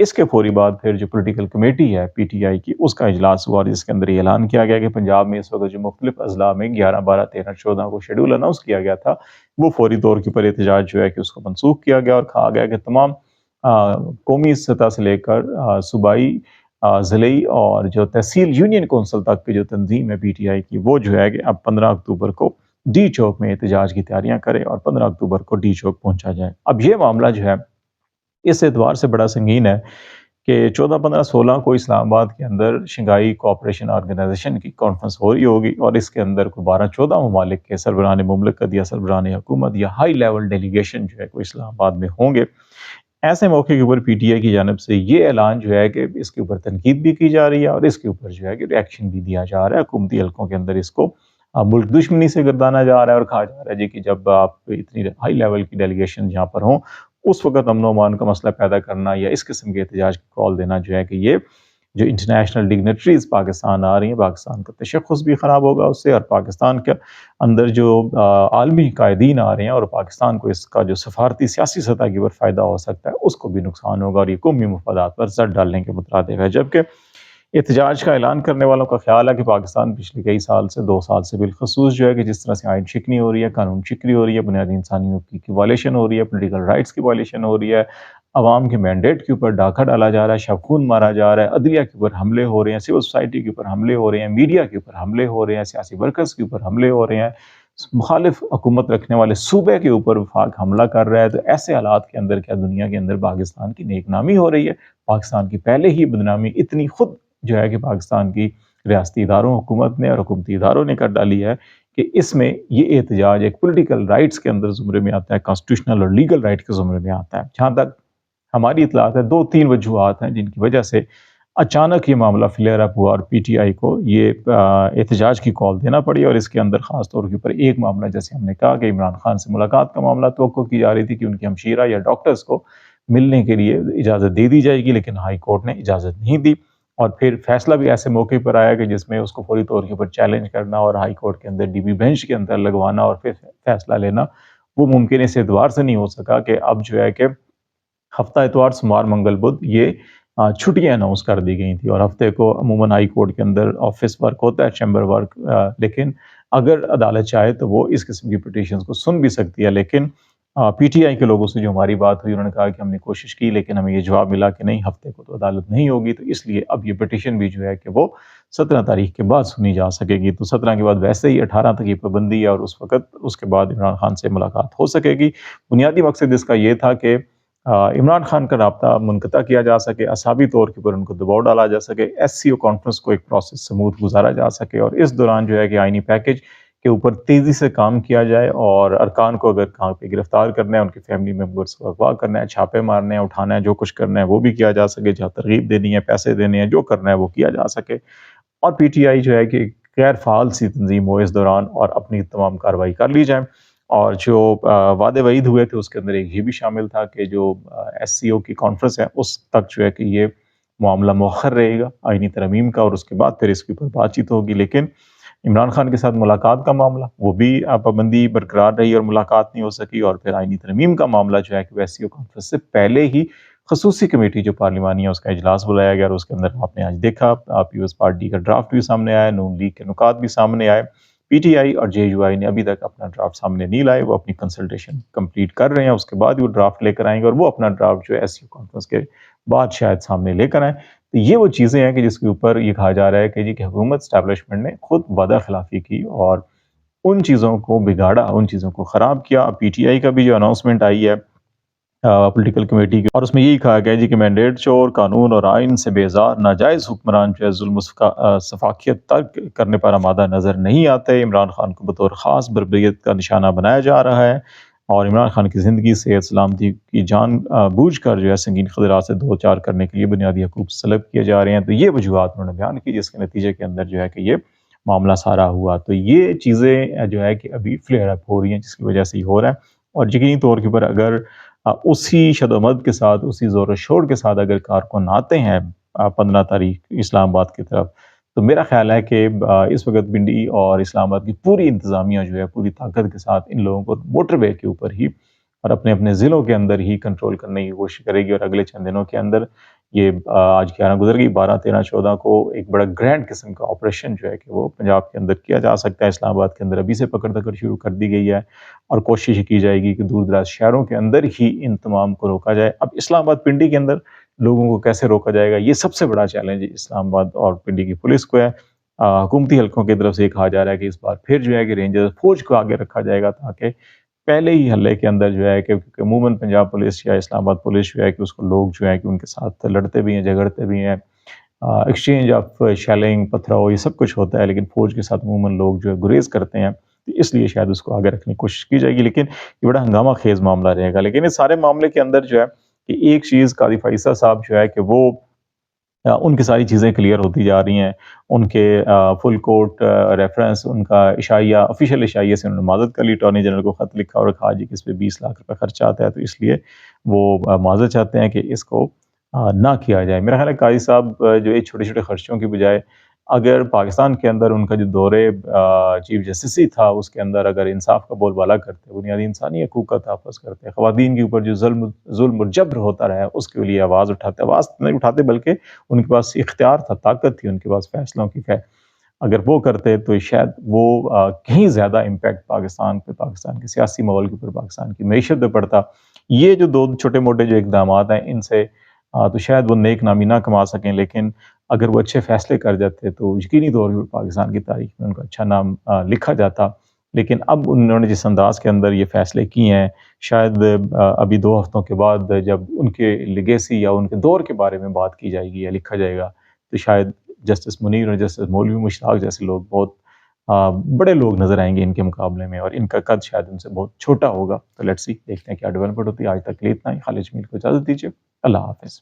اس کے فوری بعد پھر جو پولیٹیکل کمیٹی ہے پی ٹی آئی کی، اس کا اجلاس ہوا اور جس کے اندر یہ اعلان کیا گیا کہ پنجاب میں اس وقت جو مختلف اضلاع میں 11 12 13 14 کو شیڈول اناؤنس کیا گیا تھا، وہ فوری طور کے اوپر احتجاج جو ہے کہ اس کو منسوخ کیا گیا اور کہا گیا کہ تمام قومی سطح سے لے کر صوبائی، ضلعی اور جو تحصیل یونین کونسل تک کی جو تنظیم ہے پی ٹی آئی کی، وہ جو ہے کہ اب 15 اکتوبر کو ڈی چوک میں احتجاج کی تیاریاں کرے اور 15 اکتوبر کو ڈی چوک پہنچا جائے۔ اب یہ معاملہ جو ہے اس اعتبار سے بڑا سنگین ہے کہ 14 15 16 کو اسلام آباد کے اندر شنگھائی کوآپریشن آرگنائزیشن کی کانفرنس ہو رہی ہوگی اور اس کے اندر کوئی 12 14 ممالک کے سربراہان مملکت یا سربراہان حکومت یا ہائی لیول ڈیلیگیشن جو ہے وہ اسلام آباد میں ہوں گے۔ ایسے موقع کے اوپر پی ٹی آئی کی جانب سے یہ اعلان جو ہے کہ اس کے اوپر تنقید بھی کی جا رہی ہے اور اس کے اوپر جو ہے کہ ری ایکشن بھی دیا جا رہا ہے حکومتی حلقوں کے اندر، اس کو ملک دشمنی سے گردانا جا رہا ہے اور کہا جا رہا ہے جی کہ جب آپ اتنی ہائی لیول کی ڈیلیگیشن جہاں پر ہوں اس وقت امن و امان کا مسئلہ پیدا کرنا یا اس قسم کے احتجاج کی کال دینا جو ہے کہ یہ جو انٹرنیشنل ڈگنیٹریز پاکستان آ رہی ہیں، پاکستان کا تشخص بھی خراب ہوگا اس سے، اور پاکستان کے اندر جو عالمی قائدین آ رہے ہیں اور پاکستان کو اس کا جو سفارتی سیاسی سطح کے اوپر فائدہ ہو سکتا ہے اس کو بھی نقصان ہوگا اور یہ قومی مفادات پر زد ڈالنے کے مترادف ہے۔ جبکہ احتجاج کا اعلان کرنے والوں کا خیال ہے کہ پاکستان پچھلے کئی سال سے 2 سال سے بالخصوص جو ہے کہ جس طرح سے آئین شکنی ہو رہی ہے، قانون شکنی ہو رہی ہے، بنیادی انسانی حقوق کی وائلیشن ہو رہی ہے، پولیٹیکل رائٹس کی وائلیشن ہو رہی ہے، عوام کے مینڈیٹ کے اوپر ڈاکہ ڈالا جا رہا ہے، شب خون مارا جا رہا ہے، عدلیہ کے اوپر حملے ہو رہے ہیں، سول سوسائٹی کے اوپر حملے ہو رہے ہیں، میڈیا کے اوپر حملے ہو رہے ہیں، سیاسی ورکرز کے اوپر حملے ہو رہے ہیں، مخالف حکومت رکھنے والے صوبے کے اوپر وفاق حملہ کر رہا ہے، تو ایسے حالات کے اندر کیا دنیا کے اندر پاکستان کی نیک نامی ہو رہی ہے؟ پاکستان کی پہلے ہی بدنامی اتنی خود جو ہے کہ پاکستان کی ریاستی اداروں، حکومت نے اور حکومتی اداروں نے کر ڈالی ہے کہ اس میں یہ احتجاج ایک پولیٹیکل رائٹس کے اندر زمرے میں آتا ہے، کانسٹیٹیوشنل اور لیگل رائٹ کے زمرے میں آتا ہے۔ جہاں تک ہماری اطلاعات ہے 2-3 وجوہات ہیں جن کی وجہ سے اچانک یہ معاملہ فلیئر اپ ہوا اور پی ٹی آئی کو یہ احتجاج کی کال دینا پڑی، اور اس کے اندر خاص طور کے اوپر ایک معاملہ جیسے ہم نے کہا کہ عمران خان سے ملاقات کا معاملہ توقع کی جا رہی تھی کہ ان کی ہمشیرہ یا ڈاکٹرز کو ملنے کے لیے اجازت دے دی جائے گی، لیکن ہائی کورٹ نے اجازت نہیں دی، اور پھر فیصلہ بھی ایسے موقع پر آیا کہ جس میں اس کو فوری طور کے اوپر چیلنج کرنا اور ہائی کورٹ کے اندر ڈی بی بینچ کے اندر لگوانا اور پھر فیصلہ لینا وہ ممکن اس اعتبار سے نہیں ہو سکا کہ اب جو ہے کہ ہفتہ اتوار سوموار منگل بدھ یہ چھٹیاں اناؤنس کر دی گئی تھی، اور ہفتے کو عموماً ہائی کورٹ کے اندر آفس ورک ہوتا ہے، چیمبر ورک، لیکن اگر عدالت چاہے تو وہ اس قسم کی پٹیشنز کو سن بھی سکتی ہے۔ لیکن پی ٹی آئی کے لوگوں سے جو ہماری بات ہوئی انہوں نے کہا کہ ہم نے کوشش کی لیکن ہمیں یہ جواب ملا کہ نہیں، ہفتے کو تو عدالت نہیں ہوگی، تو اس لیے اب یہ پٹیشن بھی جو ہے کہ وہ 17 تاریخ کے بعد سنی جا سکے گی، تو 17 کے بعد ویسے ہی 18 تک یہ پابندی ہے اور اس وقت اس کے بعد عمران خان سے ملاقات ہو سکے گی۔ بنیادی مقصد اس کا یہ تھا کہ عمران خان کا رابطہ منقطع کیا جا سکے، اعصابی طور کے اوپر ان کو دباؤ ڈالا جا سکے، ایس سی او کانفرنس کو ایک پروسیس سموتھ گزارا جا سکے، اور اس دوران جو ہے کہ آئینی پیکج کے اوپر تیزی سے کام کیا جائے، اور ارکان کو اگر کہاں پہ گرفتار کرنا ہے، ان کے فیملی ممبرس کو اغوا کرنا ہے، چھاپے مارنے ہیں، اٹھانا ہے، جو کچھ کرنا ہے وہ بھی کیا جا سکے، جہاں ترغیب دینی ہے، پیسے دینے ہیں، جو کرنا ہے وہ کیا جا سکے، اور پی ٹی آئی جو ہے کہ غیر فعال سی تنظیم ہو اس دوران اور اپنی تمام کارروائی کر لی جائے۔ اور جو وعدے وعید ہوئے تھے اس کے اندر ایک یہ بھی شامل تھا کہ جو ایس سی او کی کانفرنس ہے اس تک جو ہے کہ یہ معاملہ مؤخر رہے گا آئینی ترمیم کا، اور اس کے بعد پھر اس کے اوپر بات چیت ہوگی، لیکن عمران خان کے ساتھ ملاقات کا معاملہ وہ بھی پابندی برقرار رہی اور ملاقات نہیں ہو سکی، اور پھر آئینی ترمیم کا معاملہ جو ہے کہ ایس سی او کانفرنس سے پہلے ہی خصوصی کمیٹی جو پارلیمانی ہے اس کا اجلاس بلایا گیا، اور اس کے اندر آپ نے آج دیکھا پیپلز پارٹی کا ڈرافٹ بھی سامنے آیا، نون لیگ کے نکات بھی سامنے آئے، پی ٹی آئی اور جے یو آئی نے ابھی تک اپنا ڈرافٹ سامنے نہیں لائے، وہ اپنی کنسلٹیشن کمپلیٹ کر رہے ہیں، اس کے بعد وہ ڈرافٹ لے کر آئیں گے، اور وہ اپنا ڈرافٹ جو ہے ایس سی او کانفرنس کے بعد شاید سامنے لے کر آئیں۔ تو یہ وہ چیزیں ہیں کہ جس کے اوپر یہ کہا جا رہا ہے کہ جی کہ حکومت اسٹیبلشمنٹ نے خود وعدہ خلافی کی اور ان چیزوں کو بگاڑا، ان چیزوں کو خراب کیا۔ پی ٹی آئی کا بھی جو اناؤنسمنٹ آئی ہے پولیٹیکل کمیٹی کی، اور اس میں یہی کہا گیا جی کہ مینڈیٹ چور، قانون اور آئین سے بیزار ناجائز حکمران جو ہے ظلم و سفاکیت ترک کرنے پر آمادہ نظر نہیں آتے، عمران خان کو بطور خاص بربریت کا نشانہ بنایا جا رہا ہے، اور عمران خان کی زندگی، صحت، سلامتی کی جان بوجھ کر جو ہے سنگین خطرات سے دو چار کرنے کے لیے بنیادی حقوق سلب کیے جا رہے ہیں۔ تو یہ وجوہات انہوں نے بیان کی جس کے نتیجے کے اندر جو ہے کہ یہ معاملہ سارا ہوا۔ تو یہ چیزیں جو ہے کہ ابھی فلیئر اپ ہو رہی ہیں جس کی وجہ سے یہ ہو رہا ہے، اور یقینی طور کے اوپر اگر اسی شد و مد کے ساتھ، اسی زور و شور کے ساتھ اگر کارکن آتے ہیں 15 تاریخ اسلام آباد کی طرف، تو میرا خیال ہے کہ اس وقت پنڈی اور اسلام آباد کی پوری انتظامیہ جو ہے پوری طاقت کے ساتھ ان لوگوں کو موٹر وے کے اوپر ہی اور اپنے اپنے ضلعوں کے اندر ہی کنٹرول کرنے کی کوشش کرے گی، اور اگلے چند دنوں کے اندر یہ آج 11 گزر گئی، 12 13 14 کو ایک بڑا گرینڈ قسم کا آپریشن جو ہے کہ وہ پنجاب کے اندر کیا جا سکتا ہے، اسلام آباد کے اندر ابھی سے پکڑ دکڑ شروع کر دی گئی ہے، اور کوشش کی جائے گی کہ دور دراز شہروں کے اندر ہی ان تمام کو روکا جائے۔ اب اسلام آباد پنڈی کے اندر لوگوں کو کیسے روکا جائے گا، یہ سب سے بڑا چیلنج اسلام آباد اور پنڈی کی پولیس کو ہے۔ حکومتی حلقوں کی طرف سے یہ کہا جا رہا ہے کہ اس بار پھر جو ہے کہ رینجر فوج کو آگے رکھا جائے گا، تاکہ پہلے ہی حملے کے اندر جو ہے کہ عموماً پنجاب پولیس یا اسلام آباد پولیس جو ہے کہ اس کو لوگ جو ہے کہ ان کے ساتھ لڑتے بھی ہیں، جھگڑتے بھی ہیں، ایکسچینج آف شیلنگ پتھراؤ یہ سب کچھ ہوتا ہے، لیکن فوج کے ساتھ عموماً لوگ جو ہے گریز کرتے ہیں، تو اس لیے شاید اس کو آگے رکھنے کی کوشش کی جائے گی، لیکن یہ بڑا ہنگامہ خیز معاملہ رہے گا۔ لیکن اس سارے معاملے کے اندر جو ہے کہ ایک چیز قاضی فائزہ صاحب جو ہے کہ وہ ان کی ساری چیزیں کلیئر ہوتی جا رہی ہیں، ان کے فل کورٹ ریفرنس، ان کا عشائیہ آفیشیل عشائیے سے انہوں نے معذرت کر لی، اٹارنی جنرل کو خط لکھا اور کہا جی کہ اس پہ 20 لاکھ روپے خرچہ آتا ہے، تو اس لیے وہ معذرت چاہتے ہیں کہ اس کو نہ کیا جائے۔ میرا خیال ہے قاضی صاحب جو یہ چھوٹے چھوٹے خرچوں کی بجائے اگر پاکستان کے اندر ان کا جو دورے چیف جسٹس تھا اس کے اندر اگر انصاف کا بول بالا کرتے، بنیادی انسانی حقوق کا تحفظ کرتے، خواتین کے اوپر جو ظلم اور جبر ہوتا رہا ہے اس کے لیے آواز نہیں اٹھاتے بلکہ ان کے پاس اختیار تھا، طاقت تھی ان کے پاس فیصلوں کی، اگر وہ کرتے تو شاید وہ کہیں زیادہ امپیکٹ پاکستان پہ، پاکستان کے سیاسی ماحول کے اوپر، پاکستان کی معیشت پہ پڑتا۔ یہ جو دو چھوٹے موٹے جو اقدامات ہیں ان سے تو شاید وہ نیک نامی نہ کما سکیں، لیکن اگر وہ اچھے فیصلے کر جاتے تو یقینی طور پر پاکستان کی تاریخ میں ان کا اچھا نام لکھا جاتا۔ لیکن اب انہوں نے جس انداز کے اندر یہ فیصلے کیے ہیں، شاید ابھی 2 ہفتوں کے بعد جب ان کے لیگیسی یا ان کے دور کے بارے میں بات کی جائے گی یا لکھا جائے گا، تو شاید جسٹس منیر اور جسٹس مولوی مشتاق جیسے لوگ بہت بڑے لوگ نظر آئیں گے ان کے مقابلے میں، اور ان کا قد شاید ان سے بہت چھوٹا ہوگا۔ تو لیٹس سی، دیکھتے ہیں کیا ڈیولپمنٹ ہوتی ہے۔ آج تک کے لیے اتنا ہی۔ خالد جمیل کو اجازت دیجیے، اللہ حافظ۔